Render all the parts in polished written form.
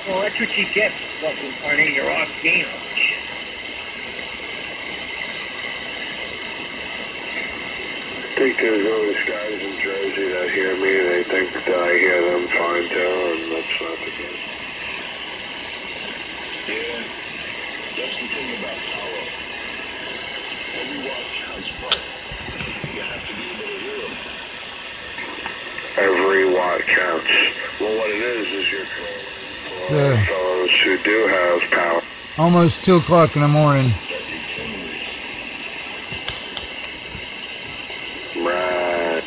Well, that's what you get for fucking turning your off game. I think there's all these guys in Jersey that hear me, and they think that I hear them fine too, and that's not the case. Yeah, that's the thing about power. Every watt counts, but you have to be able to hear them. Every watt counts. Well, what it is you're fellows who do have power. Almost 2 o'clock in the morning. Right.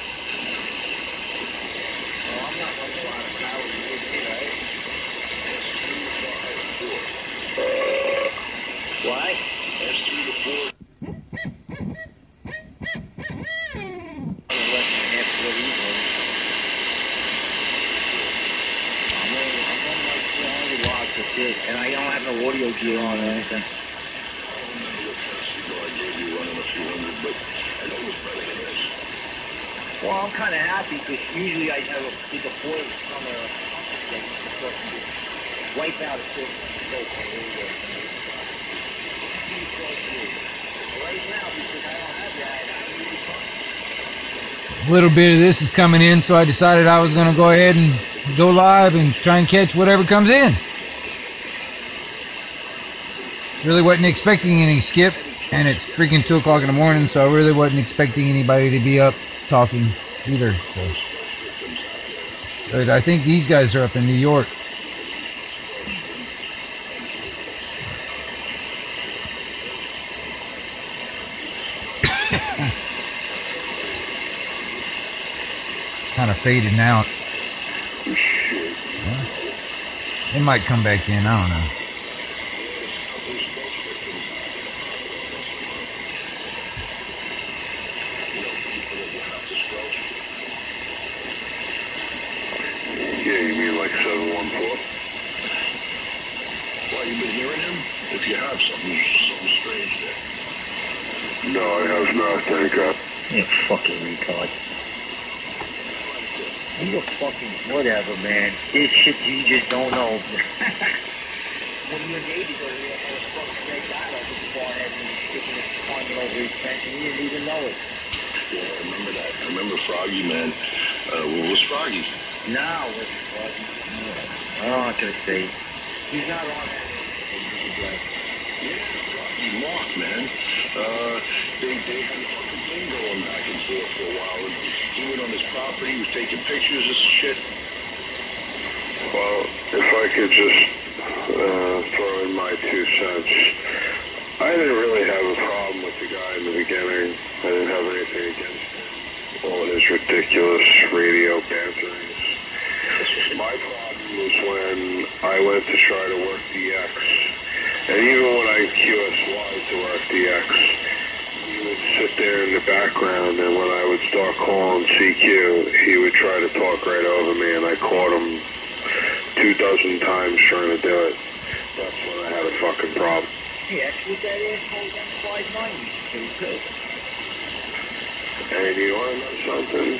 What? And I don't have no audio gear on or anything. Well, I'm kind of happy because usually I have a big deploy from a wipe out a system. Right now, because I don't have that, A little bit of this is coming in, so I decided I was going to go ahead and go live and try and catch whatever comes in. Really wasn't expecting any skip, and it's freaking 2 o'clock in the morning, so I really wasn't expecting anybody to be up talking either. So, but I think these guys are up in New York. Kind of fading out. Yeah. It might come back in. I don't know. Whatever, man. This shit you just don't know. When your neighbor goes there and a fucking red dot over his forehead and he's sticking his tongue over his fence and he didn't even know it. Yeah, I remember that. I remember Froggy, man. What was Froggy? No, it wasn't Froggy. I don't want to say. He's not on that. Yeah, Froggy Mark, man. They had a fucking thing going back and forth for a while. He went on his property, he was taking pictures of shit. Well, if I could just throw in my 2 cents. I didn't really have a problem with the guy in the beginning. I didn't have anything against him. All his ridiculous radio banterings. My problem was when I went to try to work DX. And even when I QSY to work DX, he would sit there in the background, and when I would start calling CQ, he would try to talk right over me, and I caught him 24 times trying to do it. That's when I had a fucking problem. Yeah, that's what that asshole's on 590 used to do, too. And you want to know something?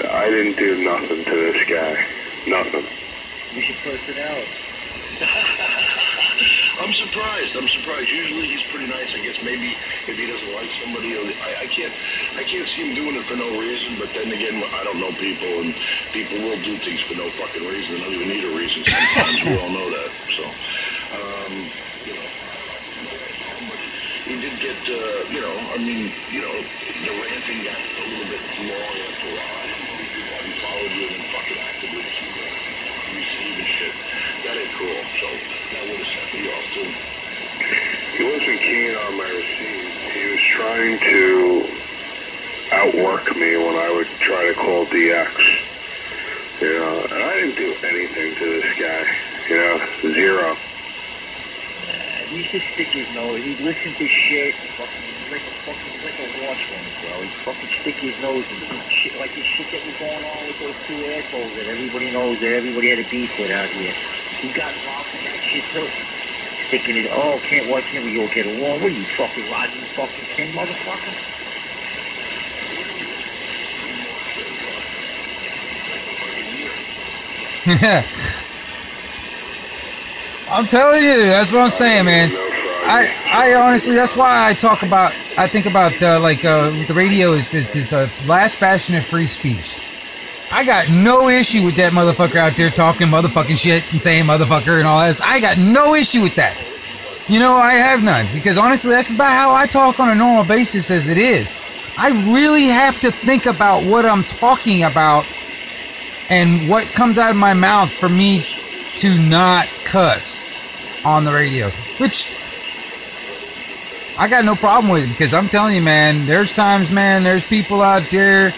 I didn't do nothing to this guy. Nothing. You should personality. I'm surprised. Usually he's pretty nice. I guess maybe if he doesn't like somebody, I can't see him doing it for no reason. But then again, I don't know people, and people will do things for no fucking reason. They don't even need a reason sometimes. We all know that. So, you know, he did get, the ranting got a little bit long after a while. People haven't followed you and fucking actively receiving shit. That ain't cool. So that would have set me off too. He wasn't keen on my receipts. He was trying to outwork me when I would try to call DX. You know, and I didn't do anything to this guy. You know, zero. He used to stick his nose. He'd listen to shit. Like a watchman, bro. He'd fucking stick his nose in shit like the shit that was going on with those two assholes that everybody knows that everybody had a beef with out here. He got involved in that shit too. Sticking his, why can't we all get along? What are you, fucking Roger fucking King, motherfucker? I'm telling you, that's what I'm saying, man. I honestly, that's why I think about with the radio is last bastion of free speech. I got no issue with that motherfucker out there talking motherfucking shit and saying motherfucker and all that. I got no issue with that. You know, I have none, because honestly, that's about how I talk on a normal basis as it is. I really have to think about what I'm talking about and what comes out of my mouth for me to not cuss on the radio, which I got no problem with, because I'm telling you, man, there's times, man, there's people out there,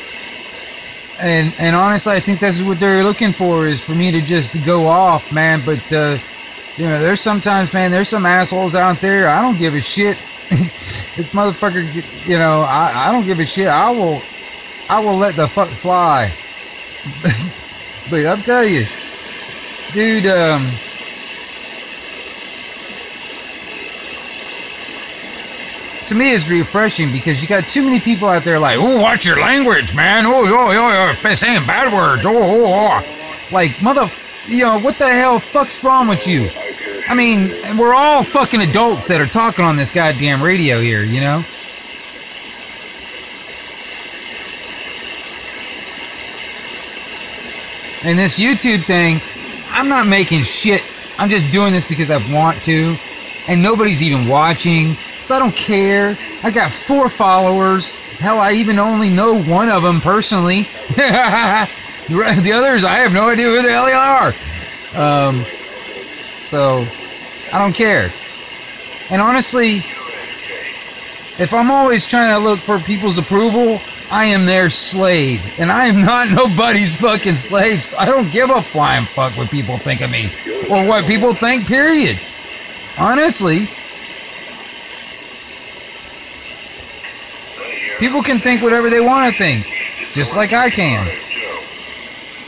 and honestly, I think this is what they're looking for, is for me to just go off, man. But there's sometimes, man, there's some assholes out there. I don't give a shit. This motherfucker, I don't give a shit. I will let the fuck fly. But I'm telling you, dude, to me it's refreshing, because you got too many people out there like, oh, watch your language, man. Oh, saying bad words. Oh. Like, what the hell fuck's wrong with you? I mean, we're all fucking adults that are talking on this goddamn radio here, you know? And this YouTube thing, I'm not making shit. I'm just doing this because I want to. And nobody's even watching, so I don't care. I got 4 followers. Hell, I even only know one of them personally. The others, I have no idea who the hell they are. So, I don't care. And honestly, if I'm always trying to look for people's approval, I am their slave. And I am not nobody's fucking slave. So I don't give a flying fuck what people think of me. Or what people think, period. Honestly, people can think whatever they want to think, just like I can.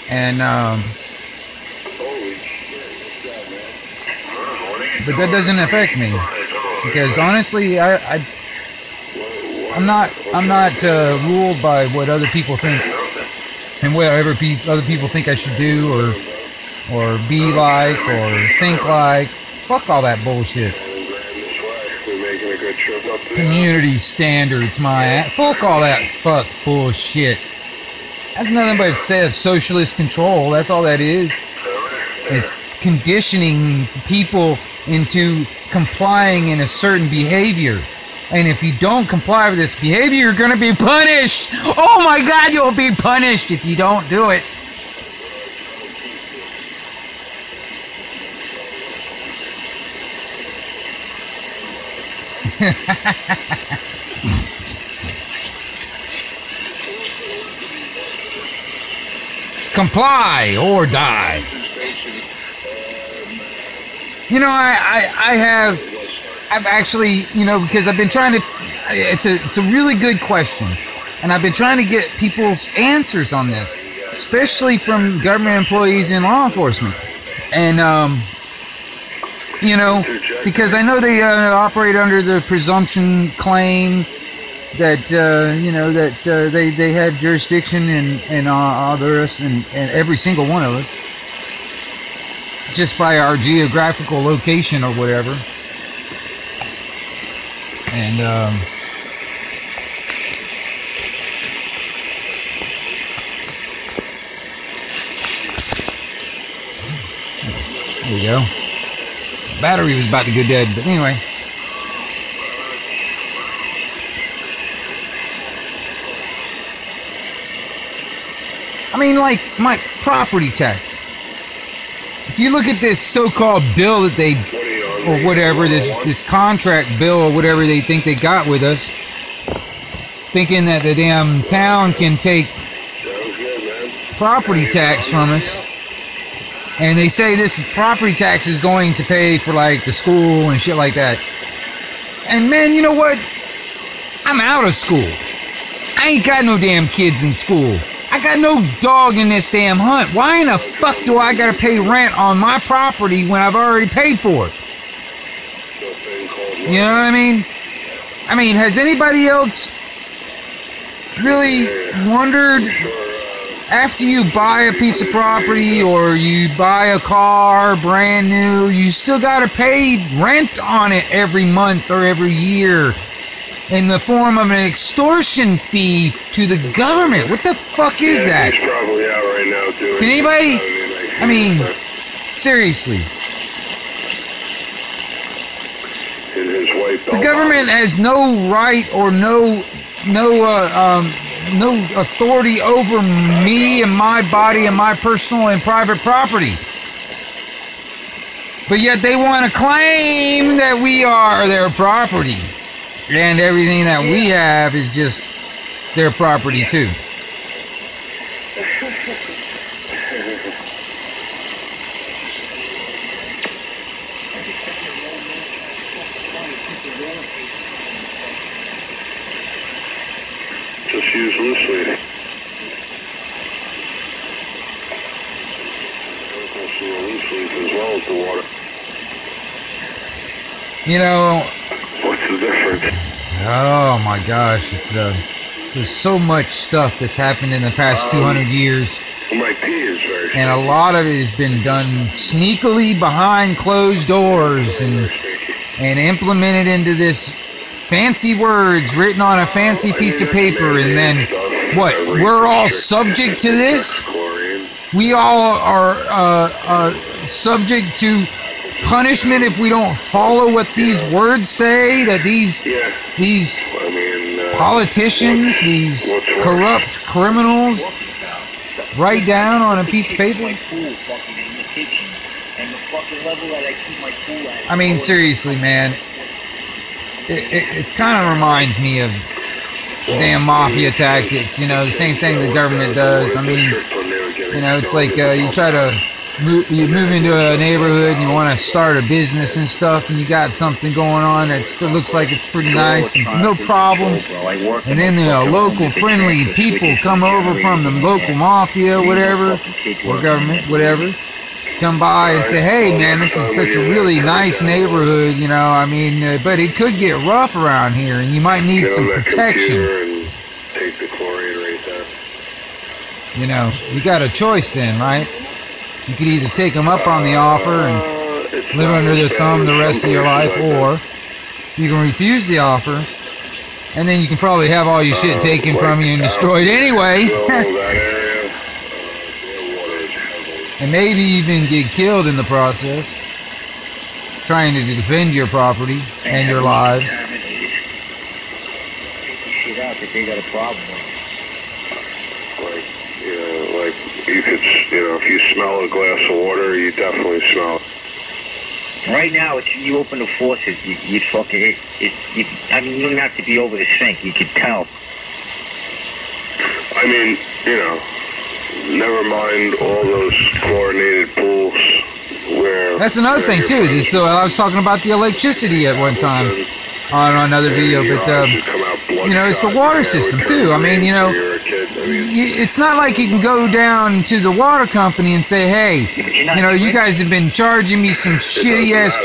And but that doesn't affect me, because honestly, I'm not ruled by what other people think and whatever other people think I should do or be like or think like. Fuck all that bullshit. Community standards, fuck all that bullshit. That's nothing but socialist control. That's all that is. It's conditioning people into complying in a certain behavior. And if you don't comply with this behavior, you're going to be punished. Oh my God, you'll be punished if you don't do it. Comply or die. I've actually, because I've been trying to, it's a really good question. And I've been trying to get people's answers on this, especially from government employees and law enforcement. And, you know, because I know they operate under the presumption claim that, you know, that they have jurisdiction in us and every single one of us, just by our geographical location or whatever. And, there we go. Battery was about to go dead, but anyway. I mean, like, my property taxes. If you look at this so-called bill that they, or whatever, this contract bill or whatever they think they got with us, thinking that the damn town can take property tax from us, and they say this property tax is going to pay for, like, the school and shit like that. And, man, you know what? I'm out of school. I ain't got no damn kids in school. I got no dog in this damn hunt. Why in the fuck do I gotta pay rent on my property when I've already paid for it? You know what I mean? I mean, has anybody else really wondered, after you buy a piece of property or you buy a car brand new, you still gotta pay rent on it every month or every year in the form of an extortion fee to the government? What the fuck is that? He's probably out right now doing. Can anybody? I mean, seriously. The government has no right or no authority over me and my body and my personal and private property. But yet they want to claim that we are their property. And everything that we have is just their property too. Just use loose leaf. Loose leaf as well as the water. You know, what's the difference? Oh my gosh, it's there's so much stuff that's happened in the past 200 years. My pee is very and a lot of it has been done sneakily behind closed doors and implemented into this fancy words written on a fancy piece of paper, and then what? We're all subject to this? We all are subject to punishment if we don't follow what these words say, that these politicians, these corrupt criminals write down on a piece of paper? I mean, seriously, man, it kind of reminds me of damn mafia tactics, you know, the same thing the government does. I mean, you know, it's like you try to you move into a neighborhood and you want to start a business and stuff, and you got something going on that still looks like it's pretty nice and no problems, and then the local friendly people come over from the local mafia, whatever, or government, whatever, come by and say, hey man, this is such a really nice neighborhood, you know, I mean, but it could get rough around here and you might need some protection. You know, you got a choice then, right? You could either take them up on the offer and live under their thumb the rest of your life, or you can refuse the offer, and then you can probably have all your shit taken from you and destroyed anyway. And maybe even get killed in the process, trying to defend your property and your lives. They got a problem with. You could, you know, if you smell a glass of water, you definitely smell it. Right now, you open the faucet, you fucking, I mean, you don't have to be over the sink, you can tell. I mean, you know, never mind all those chlorinated pools where... That's another thing, too. So I was talking about the electricity at one time on another video, but... come out You know, it's the water system too. I mean, you know, it's not like you can go down to the water company and say, hey, you know, you guys have been charging me some shitty ass,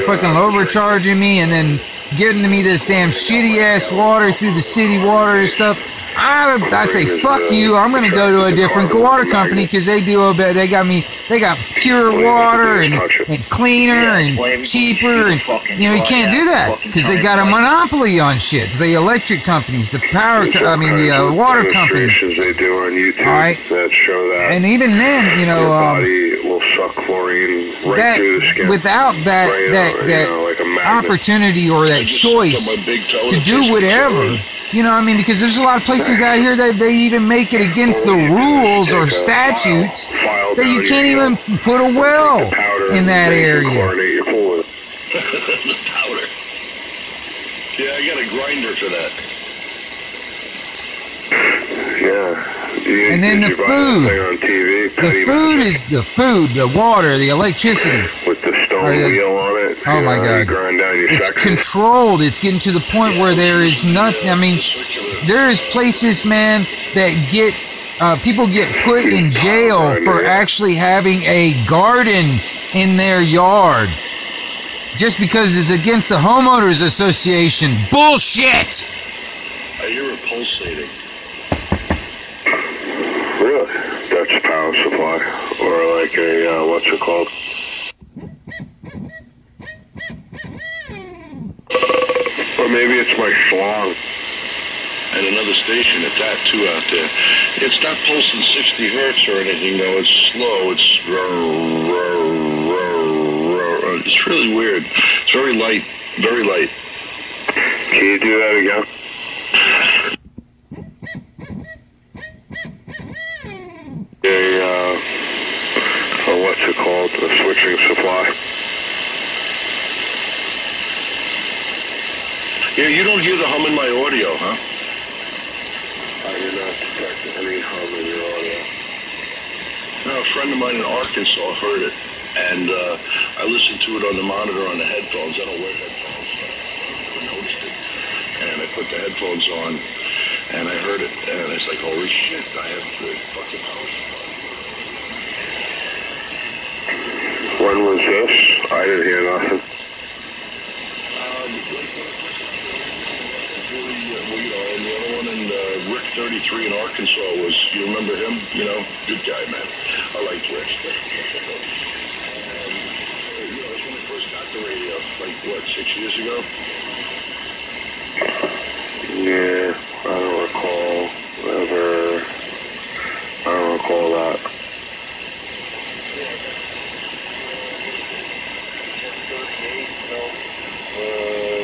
fucking overcharging me, and then giving me this damn shitty ass water through the city water and stuff. I say fuck you. I'm gonna go to a different water company because they got pure water and it's cleaner and cheaper, and you know you can't do that because they got a monopoly on shit. The electric companies, the the water companies. They do on YouTube, all right, that show that, and even then, you know, your body will suck chlorine right through the skin. Without that opportunity or that choice to do whatever. You know what I mean? Because there's a lot of places out here that they even make it against the rules or statutes that you can't even put a well in that area. The powder. Yeah, I got a grinder for that. Yeah. And then the food. On TV, the food is the food, the water, the electricity. With the stone wheel on it. Oh my God. It's controlled. It's getting to the point where there is nothing. I mean, there is places, man, that get people get put in jail for actually having a garden in their yard just because it's against the homeowners association. Bullshit. I hear it pulsating. Really? Dutch Power Supply, or like a what's it called? Or maybe it's my schlong. And another station at that too out there. It's not pulsing 60 hertz or anything though. It's slow. It's really weird. It's very light. Very light. Can you do that again? What's it called? A switching supply. Yeah, you don't hear the hum in my audio, huh? I do not detect any hum in your audio. No, a friend of mine in Arkansas heard it, and I listened to it on the monitor on the headphones. I don't wear headphones, so I never noticed it. And I put the headphones on, and I heard it, and it's like, holy shit, I have the fucking power supply. When was this? I didn't hear nothing. And the other one in Rick 33 in Arkansas was, you remember him? You know, good guy, man. I liked Rick. It was when I first got the radio, like, what, 6 years ago? Yeah, I don't recall that.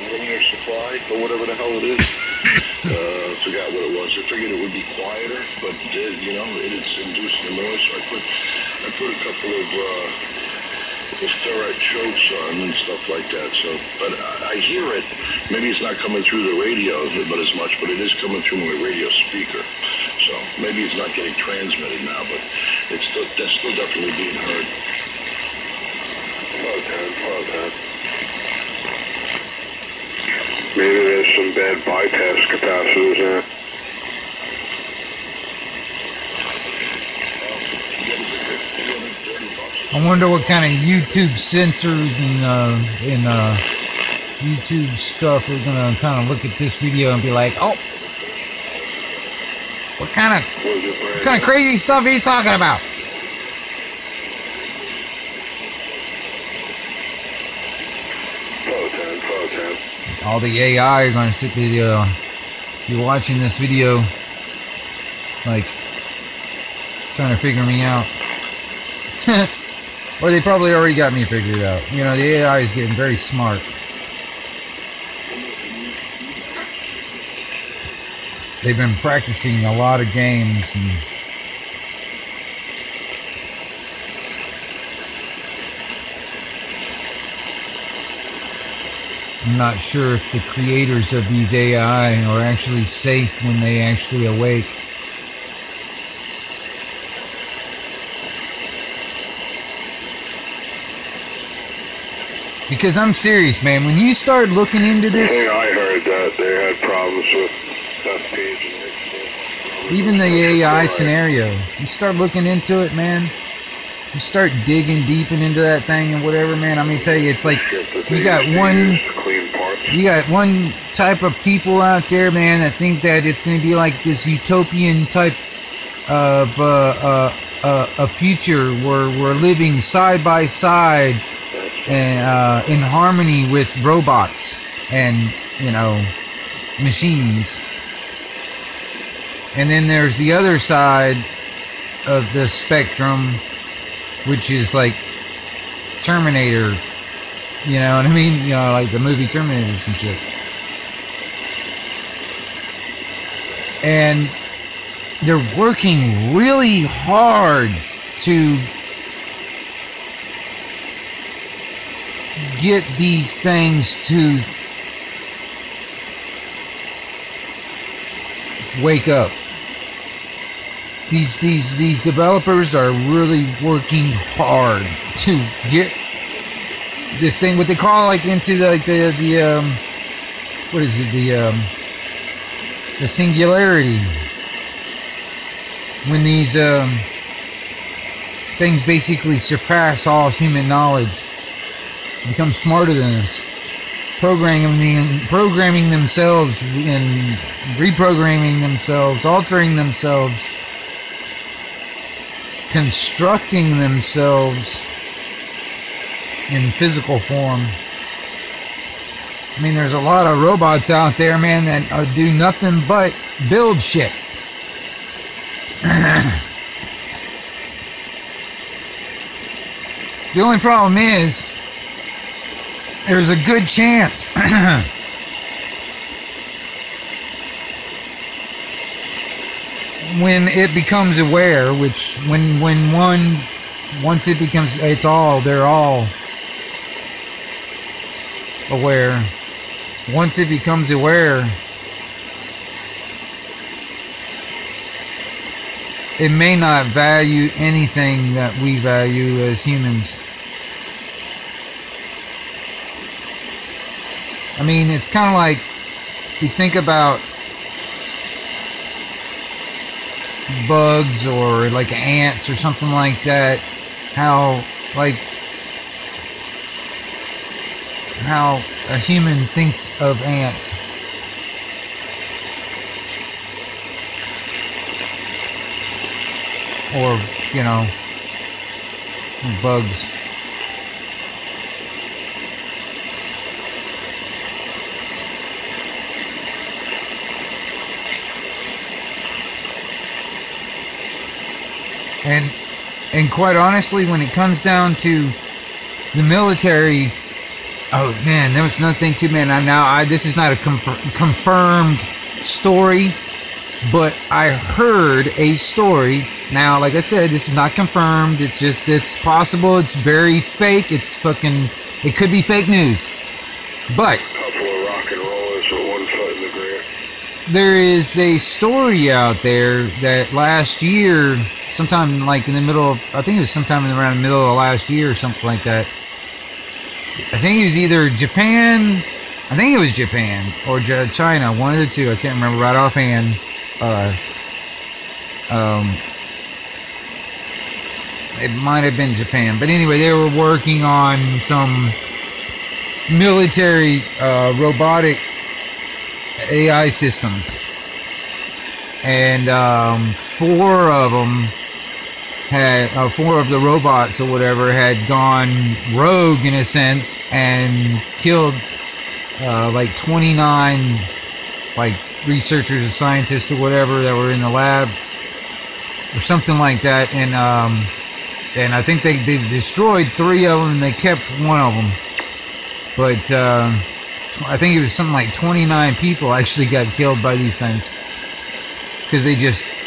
Linear supply, or whatever the hell it is. Forgot what it was. I figured it would be quieter, but you know, it is inducing the noise. So I put a couple of ferrite chokes on and stuff like that. So, but I hear it. Maybe it's not coming through the radio, but as much, but it is coming through my radio speaker. So maybe it's not getting transmitted now, but that's still definitely being heard. Okay. Maybe there's some bad bypass capacitors there. I wonder what kind of YouTube censors and YouTube stuff are gonna kind of look at this video and be like, oh, what kind of crazy stuff he's talking about. All the AI are going to be watching this video, like, trying to figure me out. Or they probably already got me figured out. You know, the AI is getting very smart. They've been practicing a lot of games, and I'm not sure if the creators of these AI are actually safe when they actually awake. Because I'm serious, man. When you start looking into this, I heard that they had problems with Beth Page in high school. Even the AI scenario, you start looking into it, man. You start digging deep into that thing and whatever, man. I'm gonna tell you, it's like you got one type of people out there, man, that think that it's gonna be like this utopian type of a future where we're living side by side and in harmony with robots and, you know, machines. And then there's the other side of the spectrum, which is like Terminator, you know what I mean? You know, like the movie Terminator and shit. And they're working really hard to get these things to wake up. These developers are really working hard to get this thing, what they call, like, into the what is it, the singularity, when these things basically surpass all human knowledge, become smarter than us, programming themselves and reprogramming themselves, altering themselves, constructing themselves in physical form. I mean, there's a lot of robots out there, man, that do nothing but build shit. The only problem is, there's a good chance when it becomes aware, which once it becomes, they're all aware. Once it becomes aware, it may not value anything that we value as humans. I mean, it's kind of like, you think about bugs or like ants or something like that, how a human thinks of ants. Or, you know, bugs. And quite honestly, when it comes down to the military, oh man, there was nothing to, man. This is not a confirmed story, but I heard a story. Now, like I said, this is not confirmed. It's just, it's possible. It's very fake. It could be fake news. But there is a story out there that last year, sometime like in the middle of, I think it was sometime around the middle of last year or something like that. I think it was either Japan, or China, one of the two. I can't remember right offhand. It might have been Japan, but anyway, they were working on some military robotic AI systems, and four of the robots or whatever had gone rogue in a sense and killed like 29 like researchers or scientists or whatever that were in the lab or something like that, and I think they destroyed 3 of them and they kept 1 of them, but I think it was something like 29 people actually got killed by these things because they just,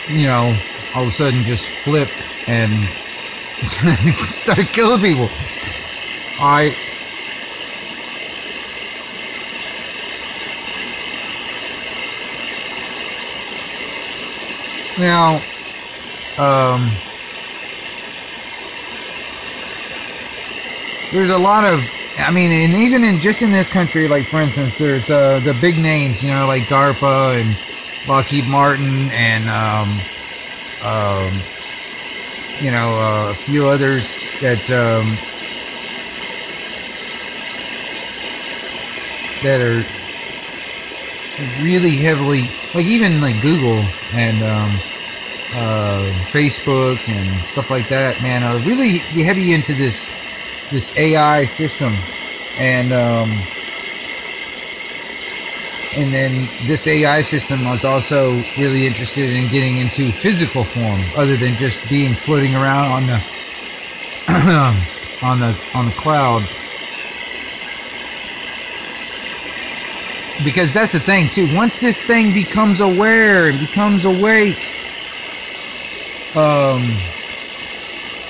you know, all of a sudden just flip and start killing people. Alright. Now, there's a lot of I mean, and even in just in this country, like for instance, there's the big names, you know, like DARPA and Lockheed Martin and you know, a few others that that are really heavily, like even like Google and Facebook and stuff like that, man, are really heavy into this AI system, and then this AI system was also really interested in getting into physical form, other than just being floating around on the on the cloud. Because that's the thing too. Once this thing becomes aware and becomes awake,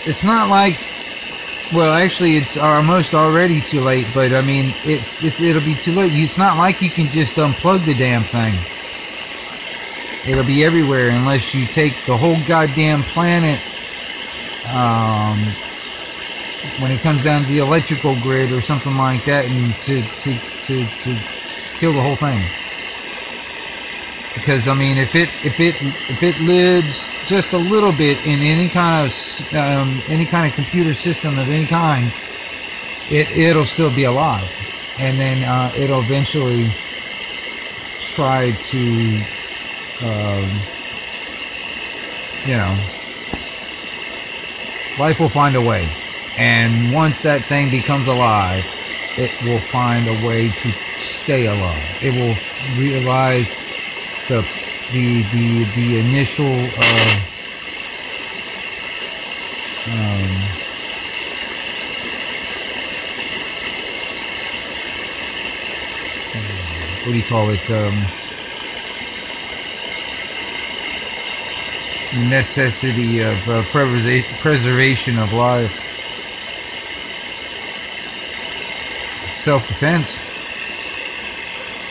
it's not like, well, actually, it's almost already too late. But I mean, it'll be too late. It's not like you can just unplug the damn thing. It'll be everywhere unless you take the whole goddamn planet. When it comes down to the electrical grid or something like that, and to kill the whole thing. Because I mean, if it lives just a little bit in any kind of computer system of any kind, it'll still be alive, and then it'll eventually try to, you know, life will find a way, and once that thing becomes alive, it will find a way to stay alive. It will realize the initial what do you call it? Necessity of preservation of life. Self-defense.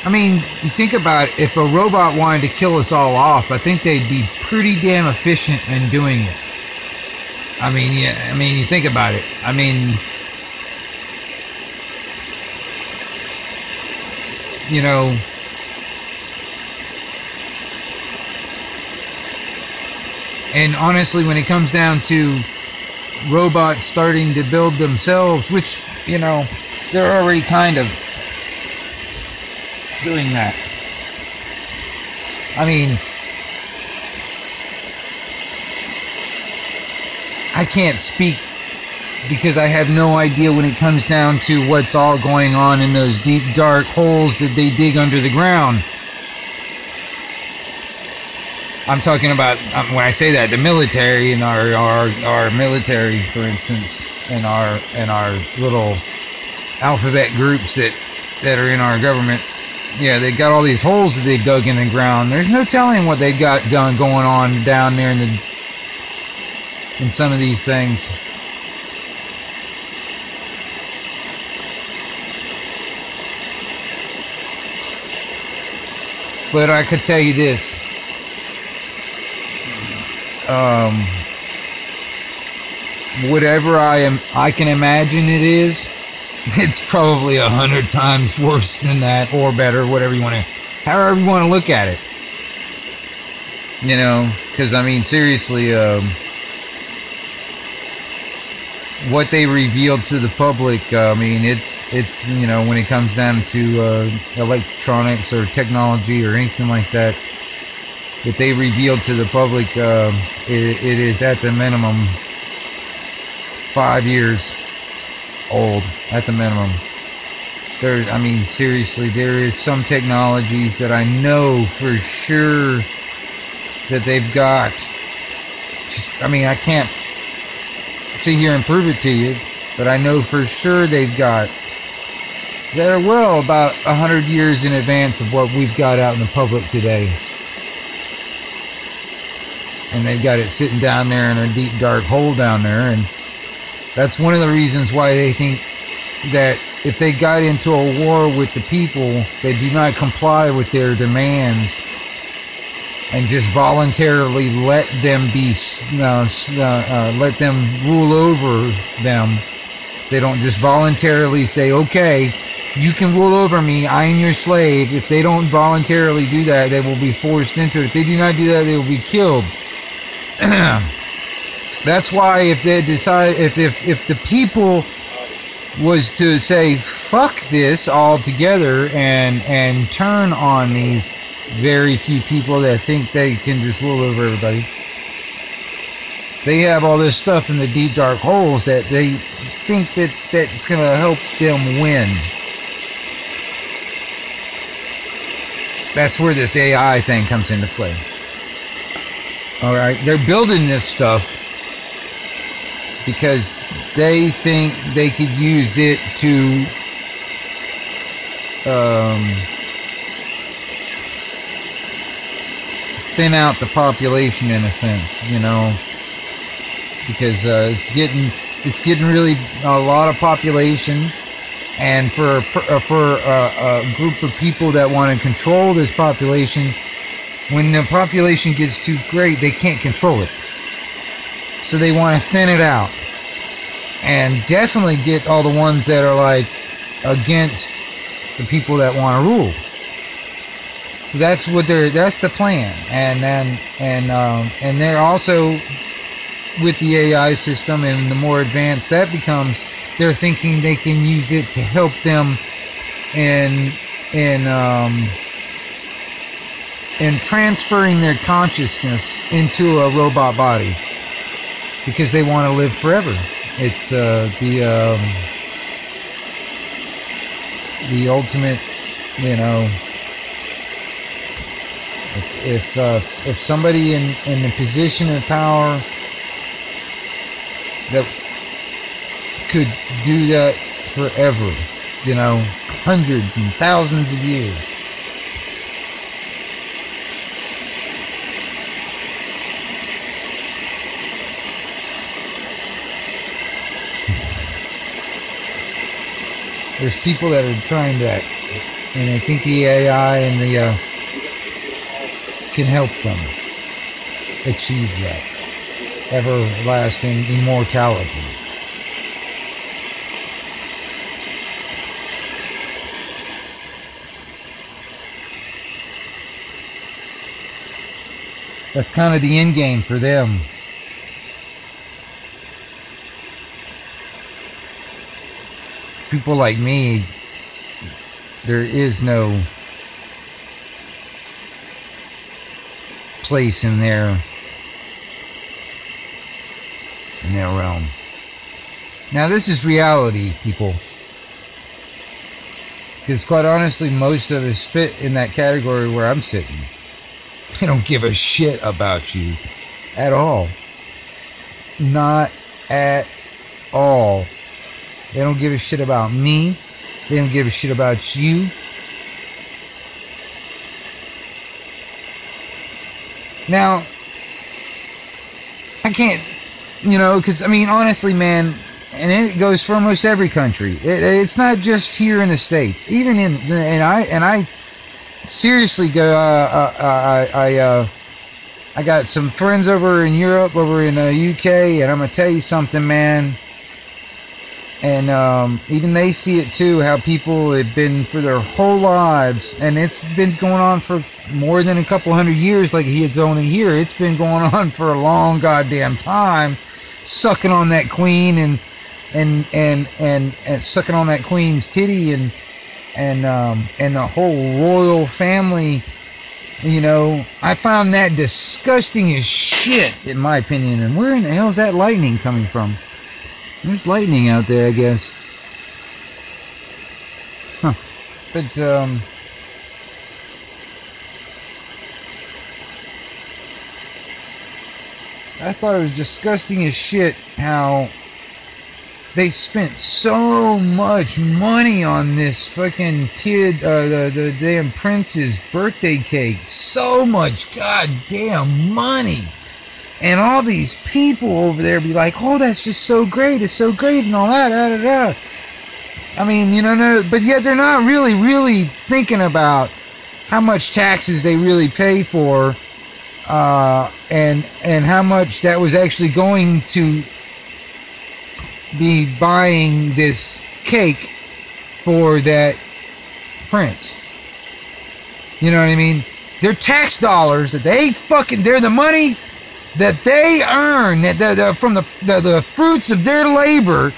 I mean, you think about it, if a robot wanted to kill us all off, I think they'd be pretty damn efficient in doing it. I mean, yeah, I mean, you think about it. I mean, you know, and honestly, when it comes down to robots starting to build themselves, which, you know, they're already kind of doing that. I mean, I can't speak because I have no idea when it comes down to what's all going on in those deep, dark holes that they dig under the ground. I'm talking about, when I say that, the military and our military, for instance, and our little alphabet groups that are in our government. Yeah, they got all these holes that they've dug in the ground. There's no telling what they've got done going on down there in some of these things. But I could tell you this. Whatever I can imagine it is, it's probably 100 times worse than that, or better, however you want to look at it. You know, because I mean, seriously, what they revealed to the public, I mean, it's you know, when it comes down to electronics or technology or anything like that, what they revealed to the public, it is at the minimum 5 years old, at the minimum. I mean, seriously, there is some technologies that I know for sure that they've got. I mean, I can't sit here and prove it to you, but I know for sure they've got. They're well about 100 years in advance of what we've got out in the public today. And they've got it sitting down there in a deep, dark hole down there, and that's one of the reasons why they think that if they got into a war with the people that do not comply with their demands and just voluntarily let them be, let them rule over them If they don't just voluntarily say, okay, you can rule over me, I am your slave. If they don't voluntarily do that, they will be forced into it. If they do not do that, they will be killed. That's why if they decide, if the people was to say fuck this altogether and turn on these very few people that think they can just rule over everybody, they have all this stuff in the deep dark holes that they think that's going to help them win. That's where this AI thing comes into play. All right, they're building this stuff because they think they could use it to thin out the population in a sense, you know, because it's getting really a lot of population, and for a group of people that want to control this population, when the population gets too great, they can't control it. So they want to thin it out and definitely get all the ones that are like against the people that want to rule. So that's the plan. And they're also with the AI system, and the more advanced that becomes, they're thinking they can use it to help them in transferring their consciousness into a robot body, because they want to live forever. It's the ultimate, you know. If somebody in a position of power that could do that forever, you know, hundreds and thousands of years. There's people that are trying that, and I think the AI and the can help them achieve that everlasting immortality. That's kind of the end game for them. People like me, there is no place in their realm. Now this is reality, people, because quite honestly, most of us fit in that category where I'm sitting. They don't give a shit about you at all. Not at all. They don't give a shit about me. They don't give a shit about you. Now, I can't, you know, because, I mean, honestly, man, and it goes for almost every country. It's not just here in the States. Even and I seriously go, I got some friends over in Europe, over in the UK, and I'm going to tell you something, man. And even they see it too, how people have been for their whole lives, and it's been going on for more than a couple hundred years, like he is only here. It's been going on for a long goddamn time, sucking on that queen and sucking on that queen's titty and the whole royal family. You know, I found that disgusting as shit, in my opinion. And where in the hell is that lightning coming from? There's lightning out there, I guess. Huh. But, I thought it was disgusting as shit how they spent so much money on this fucking kid, the damn prince's birthday cake. So much goddamn money. And all these people over there be like, oh, that's just so great. It's so great and all that. I mean, you know, no, but yet they're not really thinking about how much taxes they really pay for, and how much that was actually going to be buying this cake for that prince. You know what I mean? They're tax dollars that they're the monies that they earn, that from the fruits of their labor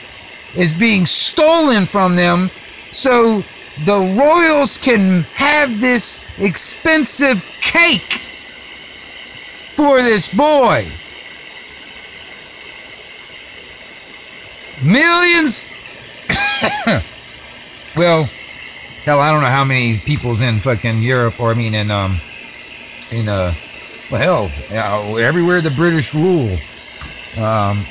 is being stolen from them, so the royals can have this expensive cake for this boy. Millions. Well, hell, I don't know how many people's in fucking Europe, or I mean well, hell, everywhere the British rule,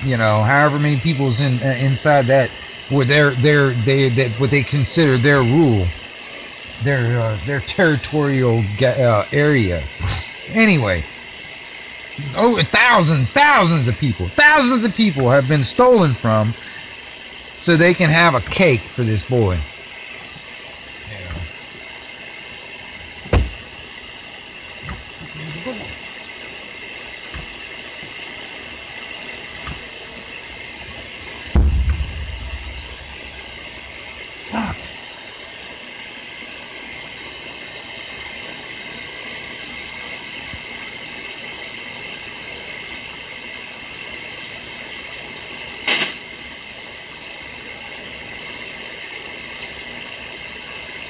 you know, however many people's inside that, where what they consider their rule, their territorial area. Anyway, thousands of people have been stolen from, so they can have a cake for this boy. Fuck.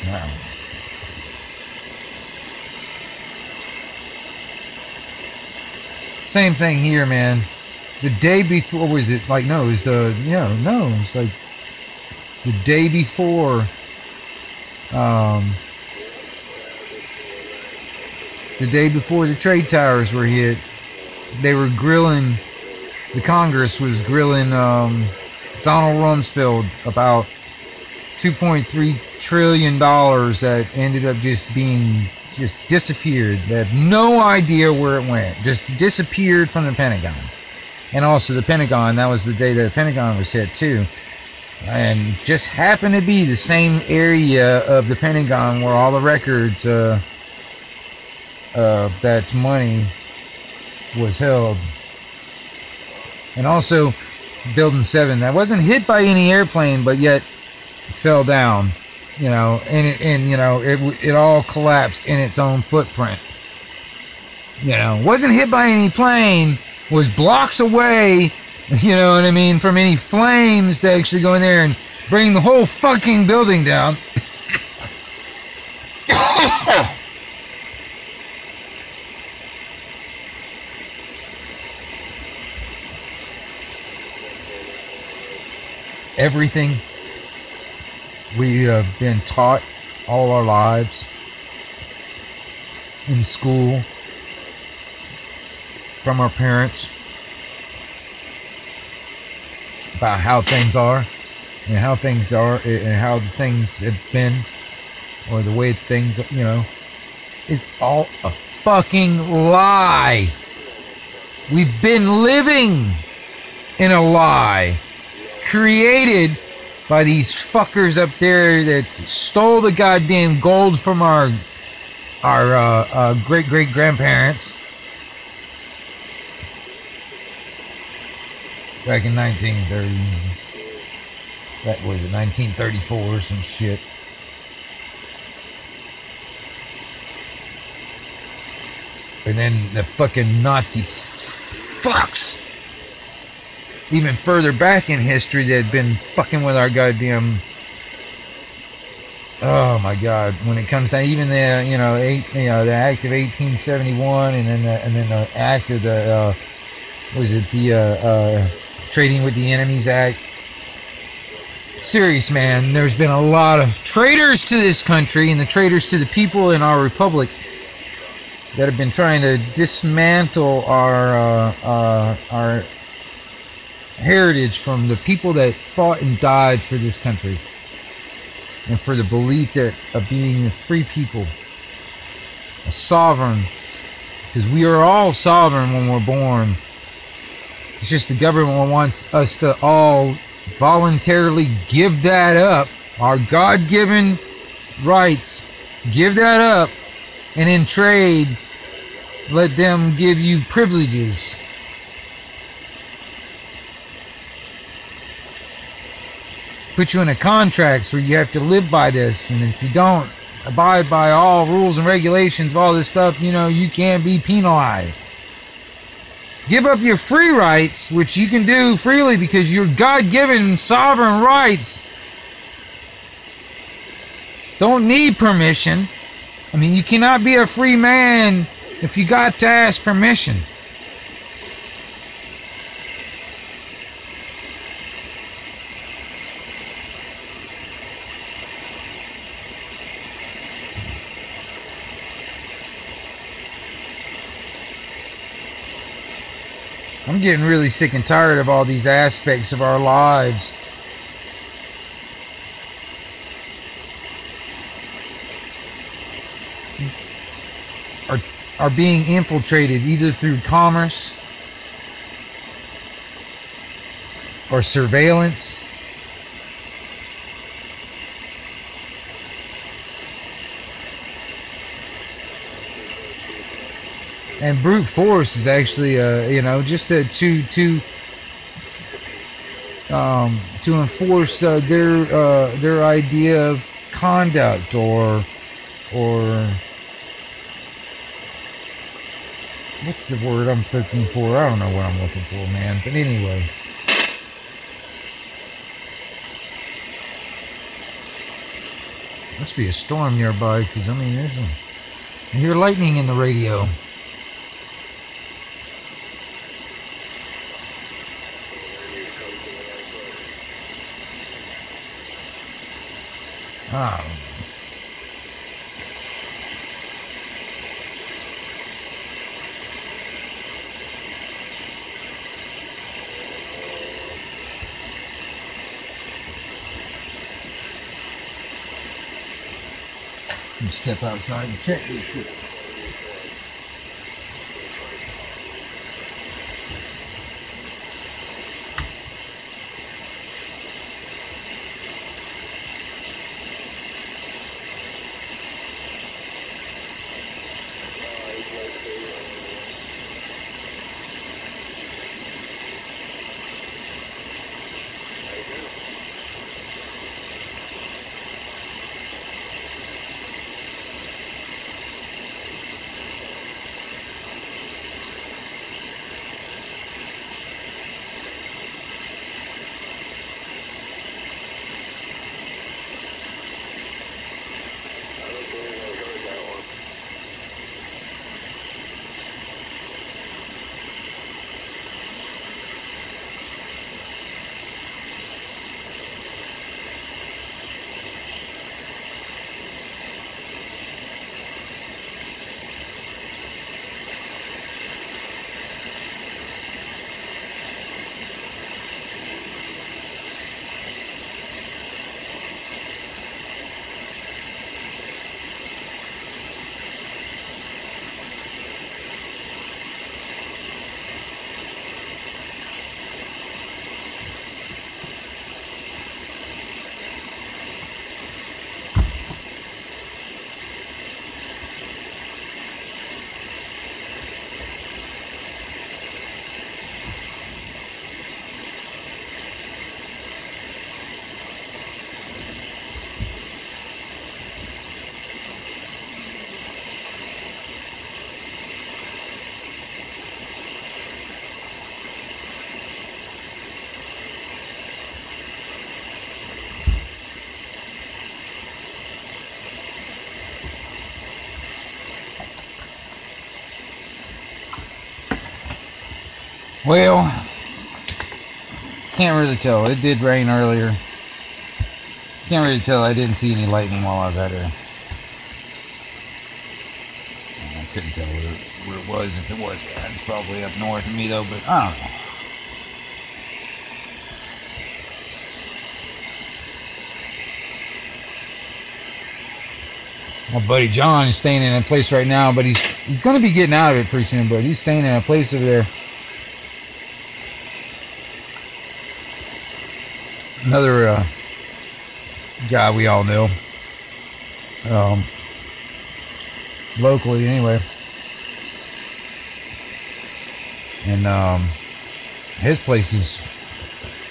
Wow. Same thing here, man. The day before, was it like, no, it was it's like the day before, the trade towers were hit, they were grilling, the Congress was grilling Donald Rumsfeld about $2.3 trillion that ended up just disappeared. They have no idea where it went. Just disappeared from the Pentagon. And also the Pentagon, that was the day that the Pentagon was hit too. And just happened to be the same area of the Pentagon where all the records of that money was held. And also Building 7, that wasn't hit by any airplane, but yet it fell down, you know, and you know, it all collapsed in its own footprint. You know, wasn't hit by any plane, was blocks away, you know what I mean, from any flames to actually go in there and bring the whole fucking building down. Everything we have been taught all our lives in school from our parents about how things are and how things have been, or the way things, you know, is all a fucking lie. We've been living in a lie created by these fuckers up there that stole the goddamn gold from our great-great-grandparents back in 1930s. That was it, 1934 or some shit. And then the fucking Nazi fucks, even further back in history, that had been fucking with our goddamn, oh my god, when it comes to even the the Act of 1871, and then the Act of the Trading with the Enemies Act. Serious, man, there's been a lot of traitors to this country and the traitors to the people in our republic that have been trying to dismantle our heritage from the people that fought and died for this country, and for the belief that of being a free people, a sovereign, because we are all sovereign when we're born. It's just the government wants us to all voluntarily give that up, our God-given rights, give that up, and in trade let them give you privileges. put you in a contracts where you have to live by this, and if you don't abide by all rules and regulations of all this stuff, you know, you can be penalized. Give up your free rights, which you can do freely because your God-given sovereign rights don't need permission. I mean, you cannot be a free man if you got to ask permission. I'm getting really sick and tired of all these aspects of our lives. Are being infiltrated either through commerce or surveillance. And brute force is actually, you know, just to enforce their idea of conduct or what's the word I'm looking for? I don't know what I'm looking for, man. But anyway. Must be a storm nearby, because, I mean, I hear lightning in the radio. I don't know. Let me step outside and check real quick. Well, can't really tell. It did rain earlier. Can't really tell. I didn't see any lightning while I was out there. I couldn't tell where it was. If it was, it's probably up north of me though, but I don't know. My buddy John is staying in a place right now, but he's going to be getting out of it pretty soon, but he's staying in a place over there. Another guy we all know, locally anyway, and his place is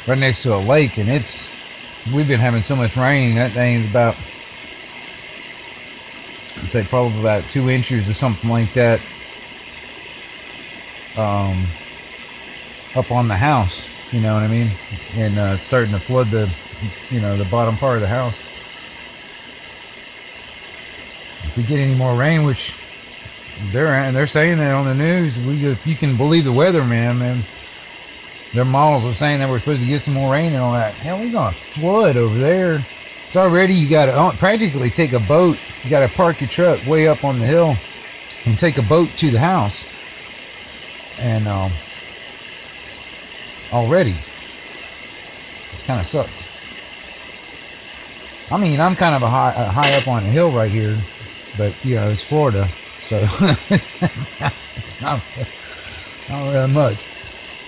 right next to a lake, and it's we've been having so much rain. That thing's about, I'd say probably about 2 inches or something like that. Up on the house, you know what I mean? And it's starting to flood the, you know, the bottom part of the house. If we get any more rain, which they're saying that on the news, if you can believe the weather, man, their models are saying that we're supposed to get some more rain and all that. Hell, we're gonna flood over there. It's already, you gotta practically take a boat. You gotta park your truck way up on the hill and take a boat to the house. And already, it kind of sucks. I mean, I'm kind of a high up on a hill right here, but you know, it's Florida, so it's not really much.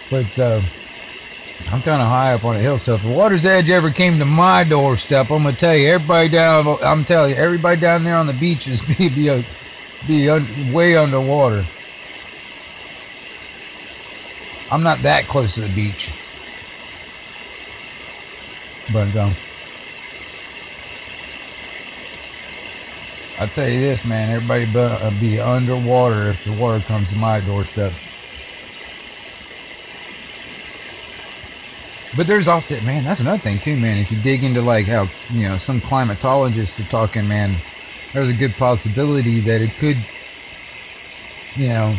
But I'm kind of high up on a hill, so if the water's edge ever came to my doorstep, I'm gonna tell you, everybody down there on the beach is be way underwater. I'm not that close to the beach, but I'll tell you this, man, everybody be underwater if the water comes to my doorstep. But there's also, man, that's another thing too, man. If you dig into like how, you know, some climatologists are talking, man, there's a good possibility that it could, you know,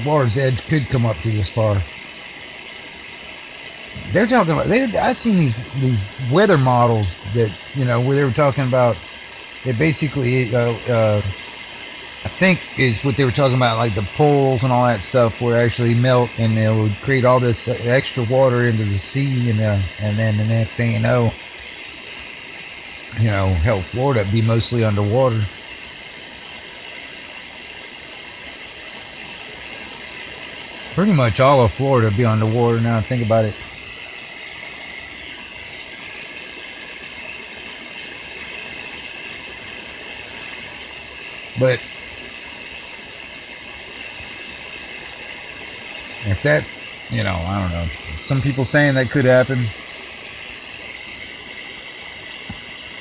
water's edge could come up to this far. They're talking about, I've seen these weather models that, you know, where they were talking about, it basically, I think is what they were talking about, like the poles and all that stuff would actually melt and they would create all this extra water into the sea, and then the next thing you know, hell, Florida would be mostly underwater. Pretty much all of Florida would be underwater now, think about it. But if that, I don't know. Some people saying that could happen.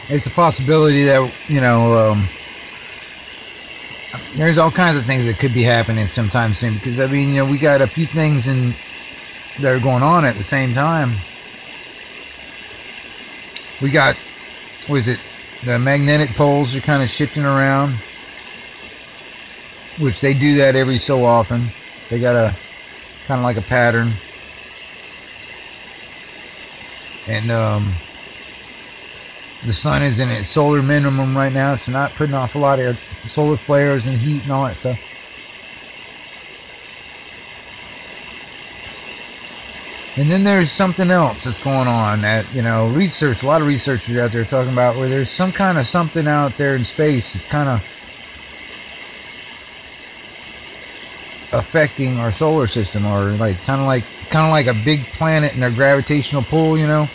It's a possibility that, there's all kinds of things that could be happening sometime soon. Because, we got a few things that are going on at the same time. We got, the magnetic poles are kind of shifting around. Which they do that every so often. They got a kind of like a pattern. And the sun is in its solar minimum right now. It's not putting off a lot of solar flares and heat and all that stuff. And then there's something else that's going on that, a lot of researchers out there talking about where there's some kind of something out there in space. It's kind of affecting our solar system, or like kind of like a big planet and their gravitational pull, It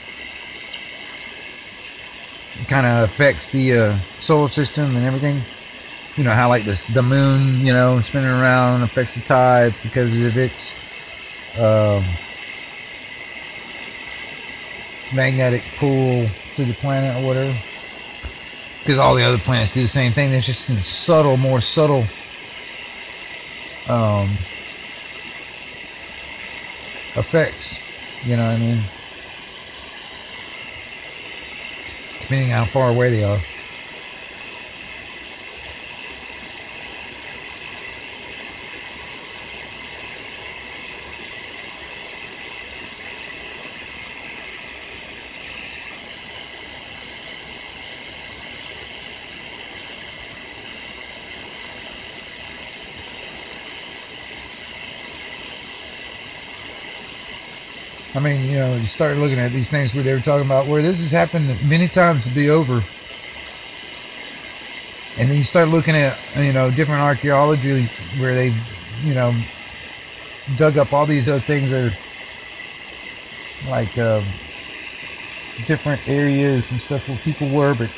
kind of affects the solar system and everything. How like the moon, spinning around affects the tides because of its magnetic pull to the planet or whatever. Because all the other planets do the same thing. There's just more subtle effects, you know what I mean? Depending on how far away they are. You start looking at these things where they were talking about where this has happened many times to be over. And then you start looking at, different archaeology where they, dug up all these other things that are like different areas and stuff where people were, but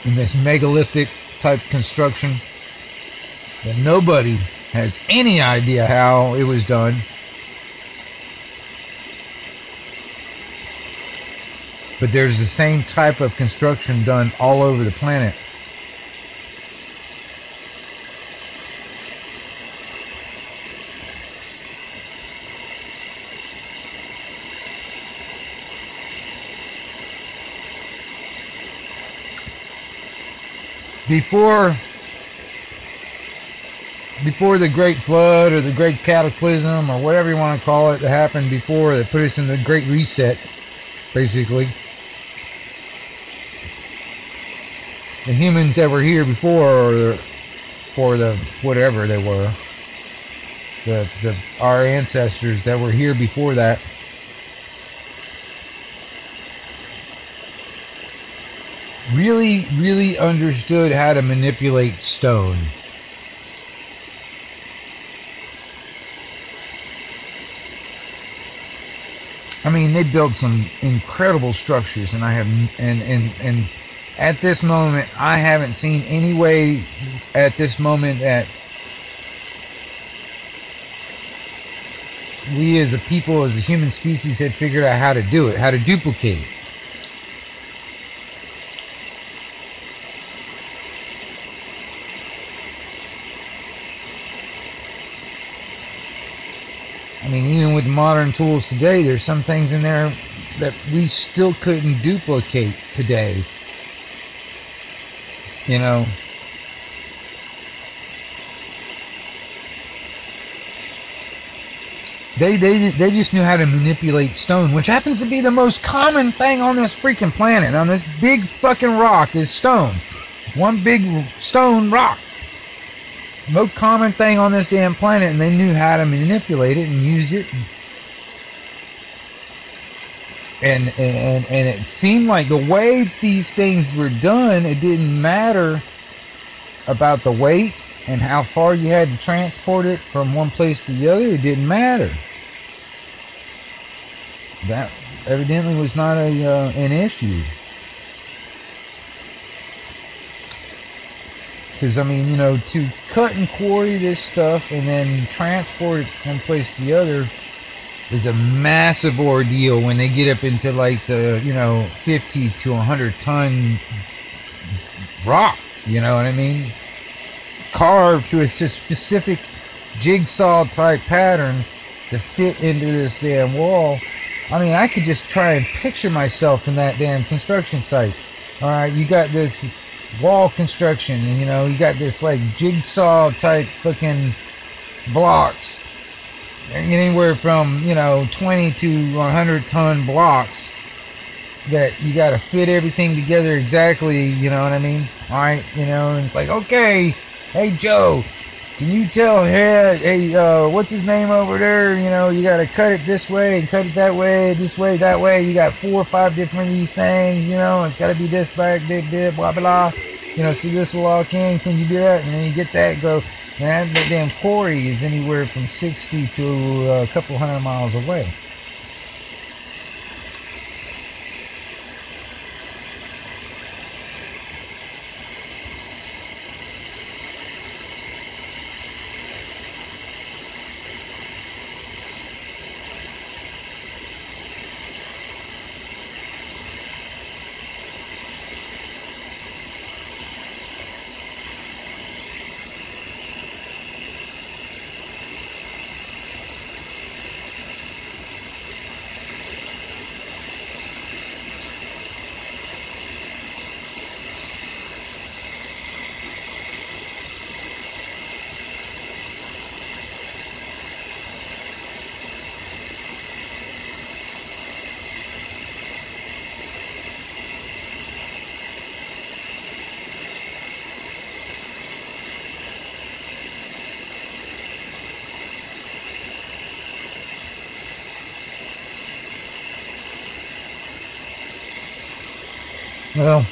in this megalithic type construction that nobody has any idea how it was done. But there's the same type of construction done all over the planet. Before the Great Flood or the Great Cataclysm or whatever you want to call it that happened before, that put us in the Great Reset, basically. The humans that were here before, or the whatever they were, our ancestors that were here before that, really understood how to manipulate stone. I mean, they built some incredible structures, and and at this moment, I haven't seen any way at this moment that we as a people, as a human species, had figured out how to do it, how to duplicate it. I mean, even with modern tools today, there's some things in there that we still couldn't duplicate today. You know, they just knew how to manipulate stone, which happens to be the most common thing on this freaking planet. On this big fucking rock is stone. It's one big stone rock. Most common thing on this damn planet, and they knew how to manipulate it and use it. And it seemed like the way these things were done, it didn't matter about the weight and how far you had to transport it from one place to the other. It didn't matter. That evidently was not an issue. Because, I mean, you know, to cut and quarry this stuff and then transport it from one place to the other is a massive ordeal when they get up into, like, the, you know, 50 to 100 ton rock. You know what I mean? Carved to a specific jigsaw type pattern to fit into this damn wall. I mean, I could just try and picture myself in that damn construction site. All right, you got this wall construction, and you know, you got this like jigsaw type fucking blocks, anywhere from, you know, 20 to 100 ton blocks that you got to fit everything together exactly. You know what I mean? All right, you know, and it's like, okay, hey Joe, can you tell hey, what's his name over there? You know, you got to cut it this way and cut it that way, this way, that way. You got 4 or 5 different of these things, you know, it's got to be this back, blah, blah, you know, so this will lock in. Can you do that? And then you get that, go, and that damn quarry is anywhere from 60 to a couple 100 miles away. Well,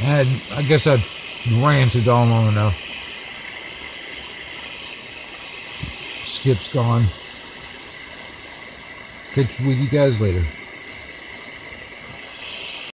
I guess I ranted all long enough. Skip's gone. Catch with you guys later.